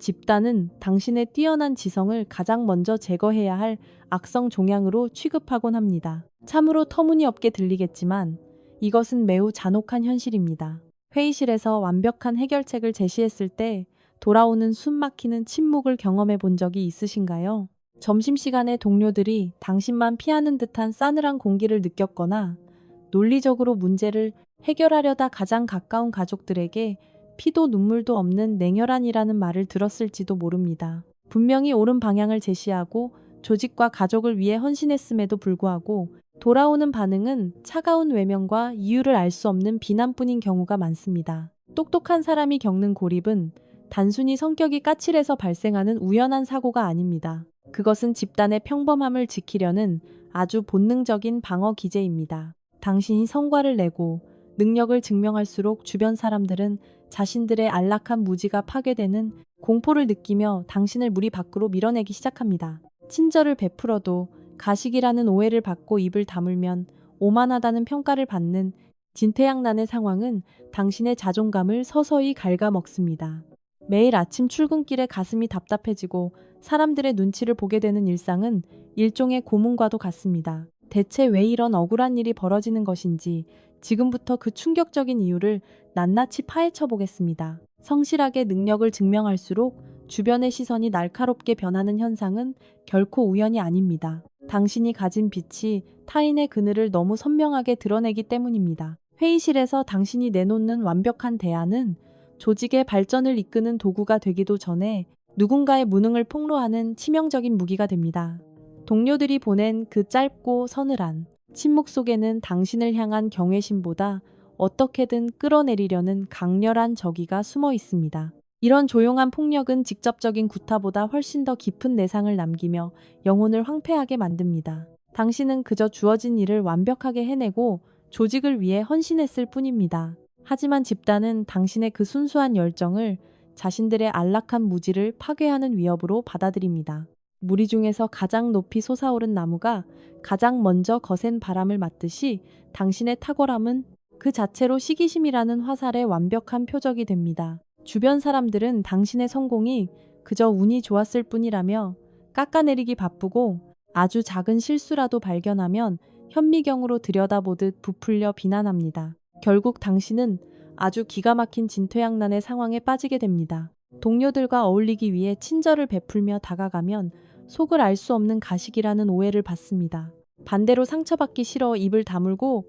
집단은 당신의 뛰어난 지성을 가장 먼저 제거해야 할 악성 종양으로 취급하곤 합니다. 참으로 터무니없게 들리겠지만 이것은 매우 잔혹한 현실입니다. 회의실에서 완벽한 해결책을 제시했을 때 돌아오는 숨 막히는 침묵을 경험해 본 적이 있으신가요? 점심시간에 동료들이 당신만 피하는 듯한 싸늘한 공기를 느꼈거나 논리적으로 문제를 해결하려다 가장 가까운 가족들에게 피도 눈물도 없는 냉혈한이라는 말을 들었을지도 모릅니다. 분명히 옳은 방향을 제시하고 조직과 가족을 위해 헌신했음에도 불구하고 돌아오는 반응은 차가운 외면과 이유를 알 수 없는 비난뿐인 경우가 많습니다. 똑똑한 사람이 겪는 고립은 단순히 성격이 까칠해서 발생하는 우연한 사고가 아닙니다. 그것은 집단의 평범함을 지키려는 아주 본능적인 방어 기제입니다. 당신이 성과를 내고 능력을 증명할수록 주변 사람들은 자신들의 안락한 무지가 파괴되는 공포를 느끼며 당신을 무리 밖으로 밀어내기 시작합니다. 친절을 베풀어도 가식이라는 오해를 받고 입을 다물면 오만하다는 평가를 받는 진퇴양난의 상황은 당신의 자존감을 서서히 갉아먹습니다. 매일 아침 출근길에 가슴이 답답해지고 사람들의 눈치를 보게 되는 일상은 일종의 고문과도 같습니다. 대체 왜 이런 억울한 일이 벌어지는 것인지 지금부터 그 충격적인 이유를 낱낱이 파헤쳐 보겠습니다. 성실하게 능력을 증명할수록 주변의 시선이 날카롭게 변하는 현상은 결코 우연이 아닙니다. 당신이 가진 빛이 타인의 그늘을 너무 선명하게 드러내기 때문입니다. 회의실에서 당신이 내놓는 완벽한 대안은 조직의 발전을 이끄는 도구가 되기도 전에 누군가의 무능을 폭로하는 치명적인 무기가 됩니다. 동료들이 보낸 그 짧고 서늘한 침묵 속에는 당신을 향한 경외심보다 어떻게든 끌어내리려는 강렬한 적의가 숨어 있습니다. 이런 조용한 폭력은 직접적인 구타보다 훨씬 더 깊은 내상을 남기며 영혼을 황폐하게 만듭니다. 당신은 그저 주어진 일을 완벽하게 해내고 조직을 위해 헌신했을 뿐입니다. 하지만 집단은 당신의 그 순수한 열정을 자신들의 안락한 무지를 파괴하는 위협으로 받아들입니다. 무리 중에서 가장 높이 솟아오른 나무가 가장 먼저 거센 바람을 맞듯이 당신의 탁월함은 그 자체로 시기심이라는 화살의 완벽한 표적이 됩니다. 주변 사람들은 당신의 성공이 그저 운이 좋았을 뿐이라며 깎아내리기 바쁘고 아주 작은 실수라도 발견하면 현미경으로 들여다보듯 부풀려 비난합니다. 결국 당신은 아주 기가 막힌 진퇴양난의 상황에 빠지게 됩니다. 동료들과 어울리기 위해 친절을 베풀며 다가가면 속을 알 수 없는 가식이라는 오해를 받습니다. 반대로 상처받기 싫어 입을 다물고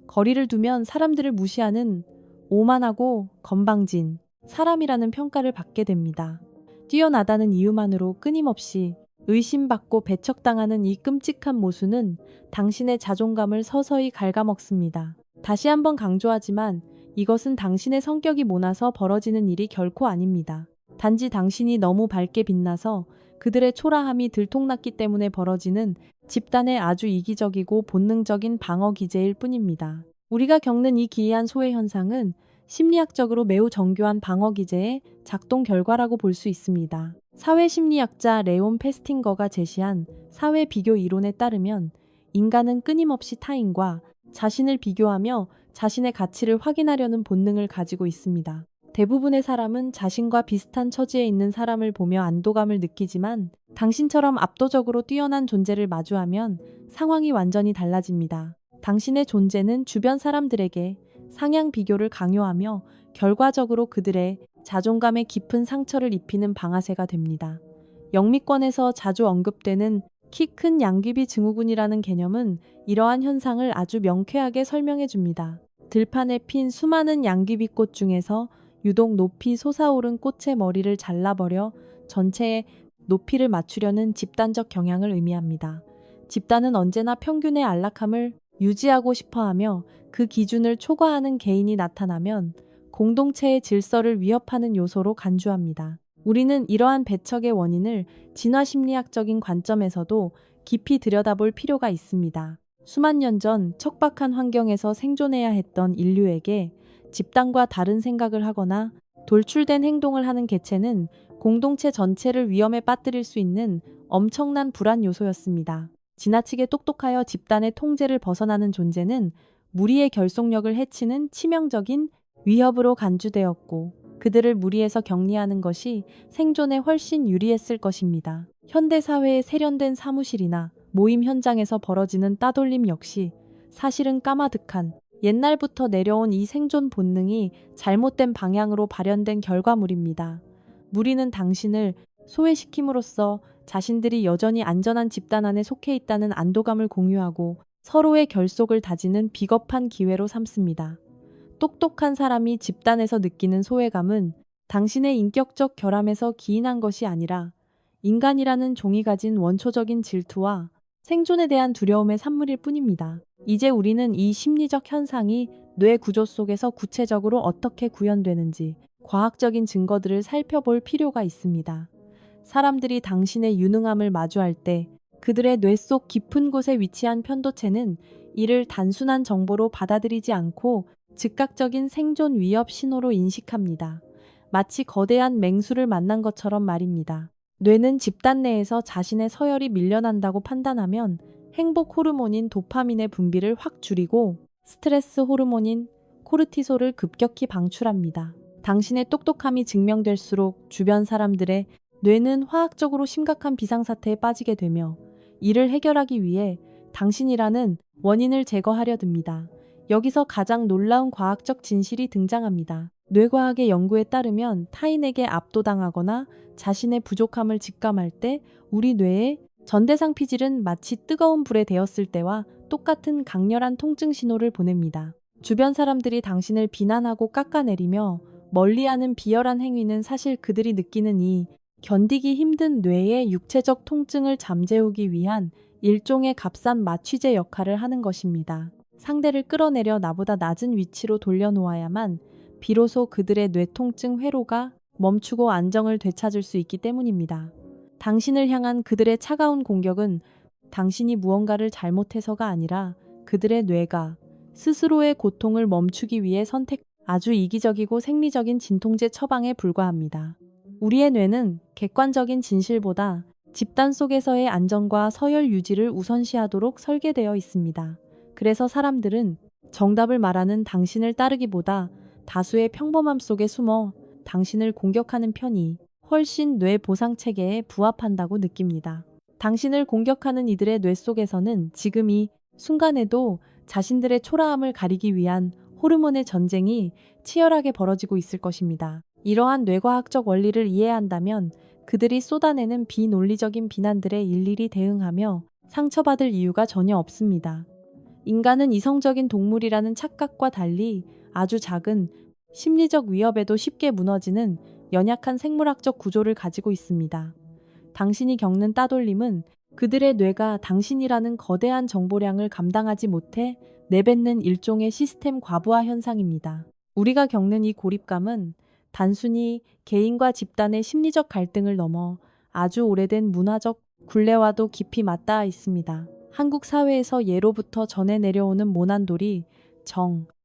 거리를 두면 사람들을 무시하는 오만하고 건방진 사람이라는 평가를 받게 됩니다. 뛰어나다는 이유만으로 끊임없이 의심받고 배척당하는 이 끔찍한 모순은 당신의 자존감을 서서히 갉아먹습니다. 다시 한번 강조하지만 이것은 당신의 성격이 모나서 벌어지는 일이 결코 아닙니다. 단지 당신이 너무 밝게 빛나서 그들의 초라함이 들통났기 때문에 벌어지는 집단의 아주 이기적이고 본능적인 방어 기제일 뿐입니다. 우리가 겪는 이 기이한 소외 현상은 심리학적으로 매우 정교한 방어 기제의 작동 결과라고 볼 수 있습니다. 사회심리학자 레온 페스팅거가 제시한 사회 비교 이론에 따르면 인간은 끊임없이 타인과 자신을 비교하며 자신의 가치를 확인하려는 본능을 가지고 있습니다. 대부분의 사람은 자신과 비슷한 처지에 있는 사람을 보며 안도감을 느끼지만 당신처럼 압도적으로 뛰어난 존재를 마주하면 상황이 완전히 달라집니다. 당신의 존재는 주변 사람들에게 상향 비교를 강요하며 결과적으로 그들의 자존감에 깊은 상처를 입히는 방아쇠가 됩니다. 영미권에서 자주 언급되는 키 큰 양귀비 증후군이라는 개념은 이러한 현상을 아주 명쾌하게 설명해 줍니다. 들판에 핀 수많은 양귀비꽃 중에서 유독 높이 솟아오른 꽃의 머리를 잘라버려 전체의 높이를 맞추려는 집단적 경향을 의미합니다. 집단은 언제나 평균의 안락함을 유지하고 싶어하며 그 기준을 초과하는 개인이 나타나면 공동체의 질서를 위협하는 요소로 간주합니다. 우리는 이러한 배척의 원인을 진화심리학적인 관점에서도 깊이 들여다볼 필요가 있습니다. 수만 년 전 척박한 환경에서 생존해야 했던 인류에게 집단과 다른 생각을 하거나 돌출된 행동을 하는 개체는 공동체 전체를 위험에 빠뜨릴 수 있는 엄청난 불안 요소였습니다. 지나치게 똑똑하여 집단의 통제를 벗어나는 존재는 무리의 결속력을 해치는 치명적인 위협으로 간주되었고 그들을 무리해서 격리하는 것이 생존에 훨씬 유리했을 것입니다. 현대사회의 세련된 사무실이나 모임 현장에서 벌어지는 따돌림 역시 사실은 까마득한 옛날부터 내려온 이 생존 본능이 잘못된 방향으로 발현된 결과물입니다. 무리는 당신을 소외시킴으로써 자신들이 여전히 안전한 집단 안에 속해 있다는 안도감을 공유하고 서로의 결속을 다지는 비겁한 기회로 삼습니다. 똑똑한 사람이 집단에서 느끼는 소외감은 당신의 인격적 결함에서 기인한 것이 아니라 인간이라는 종이 가진 원초적인 질투와 생존에 대한 두려움의 산물일 뿐입니다. 이제 우리는 이 심리적 현상이 뇌 구조 속에서 구체적으로 어떻게 구현되는지 과학적인 증거들을 살펴볼 필요가 있습니다. 사람들이 당신의 유능함을 마주할 때 그들의 뇌 속 깊은 곳에 위치한 편도체는 이를 단순한 정보로 받아들이지 않고 즉각적인 생존 위협 신호로 인식합니다. 마치 거대한 맹수를 만난 것처럼 말입니다. 뇌는 집단 내에서 자신의 서열이 밀려난다고 판단하면 행복 호르몬인 도파민의 분비를 확 줄이고 스트레스 호르몬인 코르티솔을 급격히 방출합니다. 당신의 똑똑함이 증명될수록 주변 사람들의 뇌는 화학적으로 심각한 비상사태에 빠지게 되며 이를 해결하기 위해 당신이라는 원인을 제거하려 듭니다. 여기서 가장 놀라운 과학적 진실이 등장합니다. 뇌과학의 연구에 따르면 타인에게 압도당하거나 자신의 부족함을 직감할 때 우리 뇌의 전대상 피질은 마치 뜨거운 불에 데웠을 때와 똑같은 강렬한 통증 신호를 보냅니다. 주변 사람들이 당신을 비난하고 깎아내리며 멀리하는 비열한 행위는 사실 그들이 느끼는 이 견디기 힘든 뇌의 육체적 통증을 잠재우기 위한 일종의 값싼 마취제 역할을 하는 것입니다. 상대를 끌어내려 나보다 낮은 위치로 돌려놓아야만 비로소 그들의 뇌통증 회로가 멈추고 안정을 되찾을 수 있기 때문입니다. 당신을 향한 그들의 차가운 공격은 당신이 무언가를 잘못해서가 아니라 그들의 뇌가 스스로의 고통을 멈추기 위해 아주 이기적이고 생리적인 진통제 처방에 불과합니다. 우리의 뇌는 객관적인 진실보다 집단 속에서의 안정과 서열 유지를 우선시하도록 설계되어 있습니다. 그래서 사람들은 정답을 말하는 당신을 따르기보다 다수의 평범함 속에 숨어 당신을 공격하는 편이 훨씬 뇌 보상 체계에 부합한다고 느낍니다. 당신을 공격하는 이들의 뇌 속에서는 지금 이 순간에도 자신들의 초라함을 가리기 위한 호르몬의 전쟁이 치열하게 벌어지고 있을 것입니다. 이러한 뇌과학적 원리를 이해한다면 그들이 쏟아내는 비논리적인 비난들에 일일이 대응하며 상처받을 이유가 전혀 없습니다. 인간은 이성적인 동물이라는 착각과 달리 아주 작은 심리적 위협에도 쉽게 무너지는 연약한 생물학적 구조를 가지고 있습니다. 당신이 겪는 따돌림은 그들의 뇌가 당신이라는 거대한 정보량을 감당하지 못해 내뱉는 일종의 시스템 과부하 현상입니다. 우리가 겪는 이 고립감은 단순히 개인과 집단의 심리적 갈등을 넘어 아주 오래된 문화적 굴레와도 깊이 맞닿아 있습니다. 한국 사회에서 예로부터 전해 내려오는 모난돌이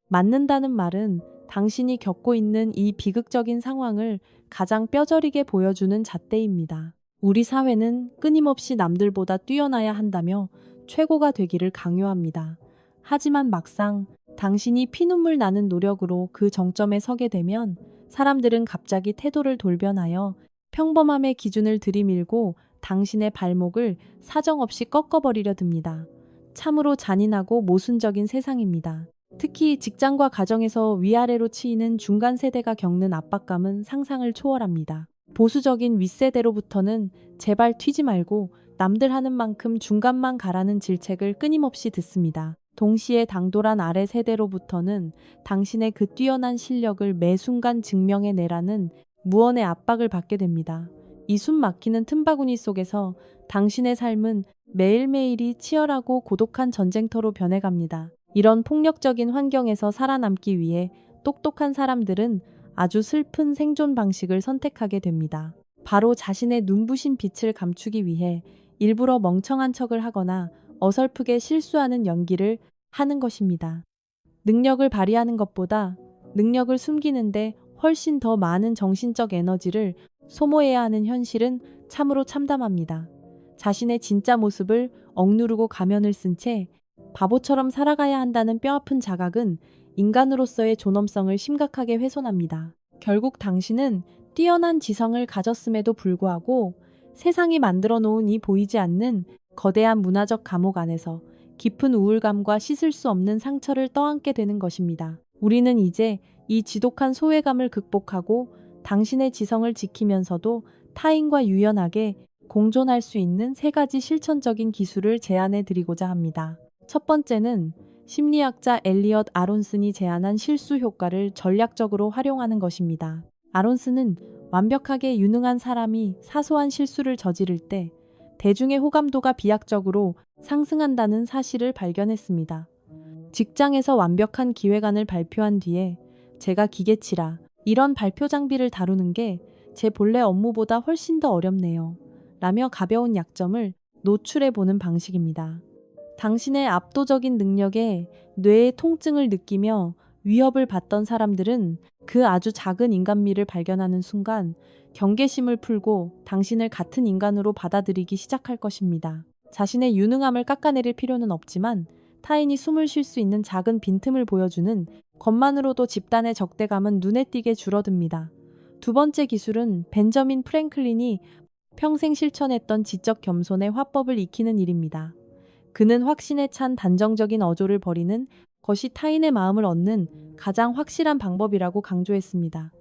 맞는다는 말은 당신이 겪고 있는 이 비극적인 상황을 가장 뼈저리게 보여주는 잣대입니다. 우리 사회는 끊임없이 남들보다 뛰어나야 한다며 최고가 되기를 강요합니다. 하지만 막상 당신이 피눈물 나는 노력으로 그 정점에 서게 되면 사람들은 갑자기 태도를 돌변하여 평범함의 기준을 들이밀고 당신의 발목을 사정없이 꺾어버리려 듭니다. 참으로 잔인하고 모순적인 세상입니다. 특히 직장과 가정에서 위아래로 치이는 중간 세대가 겪는 압박감은 상상을 초월합니다. 보수적인 윗세대로부터는 제발 튀지 말고 남들 하는 만큼 중간만 가라는 질책을 끊임없이 듣습니다. 동시에 당돌한 아래 세대로부터는 당신의 그 뛰어난 실력을 매 순간 증명해내라는 무언의 압박을 받게 됩니다. 이 숨 막히는 틈바구니 속에서 당신의 삶은 매일매일이 치열하고 고독한 전쟁터로 변해갑니다. 이런 폭력적인 환경에서 살아남기 위해 똑똑한 사람들은 아주 슬픈 생존 방식을 선택하게 됩니다. 바로 자신의 눈부신 빛을 감추기 위해 일부러 멍청한 척을 하거나 어설프게 실수하는 연기를 하는 것입니다. 능력을 발휘하는 것보다 능력을 숨기는데 훨씬 더 많은 정신적 에너지를 소모해야 하는 현실은 참으로 참담합니다. 자신의 진짜 모습을 억누르고 가면을 쓴 채 바보처럼 살아가야 한다는 뼈아픈 자각은 인간으로서의 존엄성을 심각하게 훼손합니다. 결국 당신은 뛰어난 지성을 가졌음에도 불구하고 세상이 만들어 놓은 이 보이지 않는 거대한 문화적 감옥 안에서 깊은 우울감과 씻을 수 없는 상처를 떠안게 되는 것입니다. 우리는 이제 이 지독한 소외감을 극복하고 당신의 지성을 지키면서도 타인과 유연하게 공존할 수 있는 세 가지 실천적인 기술을 제안해 드리고자 합니다. 첫 번째는 심리학자 엘리엇 아론슨이 제안한 실수 효과를 전략적으로 활용하는 것입니다. 아론슨은 완벽하게 유능한 사람이 사소한 실수를 저지를 때 대중의 호감도가 비약적으로 상승한다는 사실을 발견했습니다. 직장에서 완벽한 기획안을 발표한 뒤에 제가 기계치라 이런 발표 장비를 다루는 게 제 본래 업무보다 훨씬 더 어렵네요. 라며 가벼운 약점을 노출해 보는 방식입니다. 당신의 압도적인 능력에 뇌의 통증을 느끼며 위협을 받던 사람들은 그 아주 작은 인간미를 발견하는 순간 경계심을 풀고 당신을 같은 인간으로 받아들이기 시작할 것입니다. 자신의 유능함을 깎아내릴 필요는 없지만 타인이 숨을 쉴 수 있는 작은 빈틈을 보여주는 것만으로도 집단의 적대감은 눈에 띄게 줄어듭니다. 두 번째 기술은 벤저민 프랭클린이 평생 실천했던 지적 겸손의 화법을 익히는 일입니다. 그는 확신에 찬 단정적인 어조를 버리는 것이 타인의 마음을 얻는 가장 확실한 방법이라고 강조했습니다.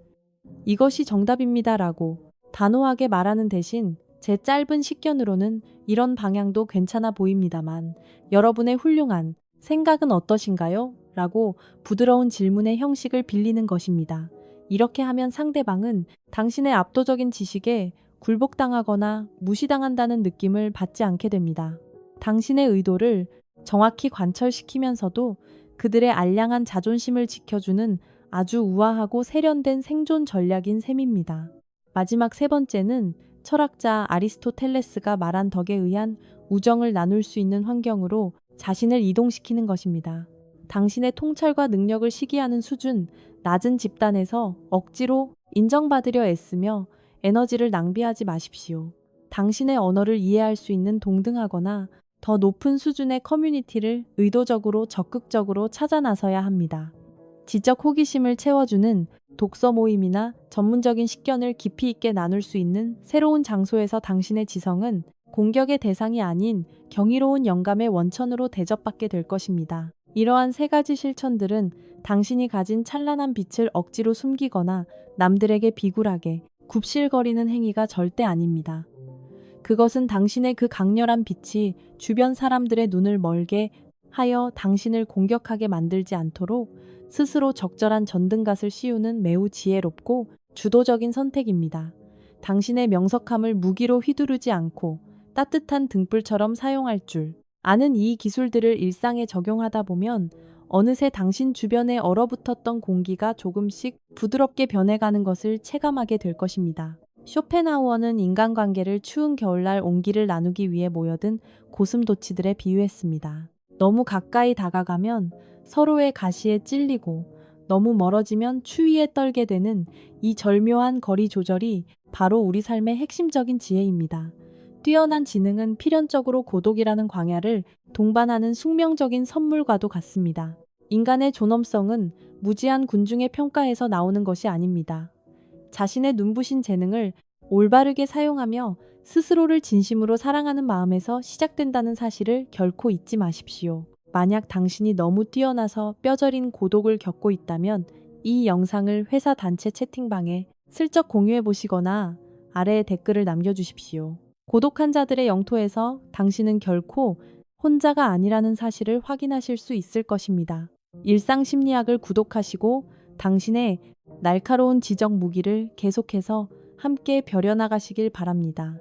이것이 정답입니다라고 단호하게 말하는 대신 제 짧은 식견으로는 이런 방향도 괜찮아 보입니다만 여러분의 훌륭한 생각은 어떠신가요? 라고 부드러운 질문의 형식을 빌리는 것입니다. 이렇게 하면 상대방은 당신의 압도적인 지식에 굴복당하거나 무시당한다는 느낌을 받지 않게 됩니다. 당신의 의도를 정확히 관철시키면서도 그들의 알량한 자존심을 지켜주는 아주 우아하고 세련된 생존 전략인 셈입니다. 마지막 세 번째는 철학자 아리스토텔레스가 말한 덕에 의한 우정을 나눌 수 있는 환경으로 자신을 이동시키는 것입니다. 당신의 통찰과 능력을 시기하는 수준 낮은 집단에서 억지로 인정받으려 애쓰며 에너지를 낭비하지 마십시오. 당신의 언어를 이해할 수 있는 동등하거나 더 높은 수준의 커뮤니티를 의도적으로 적극적으로 찾아 나서야 합니다. 지적 호기심을 채워주는 독서 모임이나 전문적인 식견을 깊이 있게 나눌 수 있는 새로운 장소에서 당신의 지성은 공격의 대상이 아닌 경이로운 영감의 원천으로 대접받게 될 것입니다. 이러한 세 가지 실천들은 당신이 가진 찬란한 빛을 억지로 숨기거나 남들에게 비굴하게 굽실거리는 행위가 절대 아닙니다. 그것은 당신의 그 강렬한 빛이 주변 사람들의 눈을 멀게 하여 당신을 공격하게 만들지 않도록 스스로 적절한 전등갓을 씌우는 매우 지혜롭고 주도적인 선택입니다. 당신의 명석함을 무기로 휘두르지 않고 따뜻한 등불처럼 사용할 줄 아는 이 기술들을 일상에 적용하다 보면 어느새 당신 주변에 얼어붙었던 공기가 조금씩 부드럽게 변해가는 것을 체감하게 될 것입니다. 쇼펜하우어는 인간관계를 추운 겨울날 온기를 나누기 위해 모여든 고슴도치들에 비유했습니다. 너무 가까이 다가가면 서로의 가시에 찔리고 너무 멀어지면 추위에 떨게 되는 이 절묘한 거리 조절이 바로 우리 삶의 핵심적인 지혜입니다. 뛰어난 지능은 필연적으로 고독이라는 광야를 동반하는 숙명적인 선물과도 같습니다. 인간의 존엄성은 무지한 군중의 평가에서 나오는 것이 아닙니다. 자신의 눈부신 재능을 올바르게 사용하며 스스로를 진심으로 사랑하는 마음에서 시작된다는 사실을 결코 잊지 마십시오. 만약 당신이 너무 뛰어나서 뼈저린 고독을 겪고 있다면 이 영상을 회사 단체 채팅방에 슬쩍 공유해 보시거나 아래에 댓글을 남겨주십시오. 고독한 자들의 영토에서 당신은 결코 혼자가 아니라는 사실을 확인하실 수 있을 것입니다. 일상심리학을 구독하시고 당신의 날카로운 지적 무기를 계속해서 함께 벼려나가시길 바랍니다.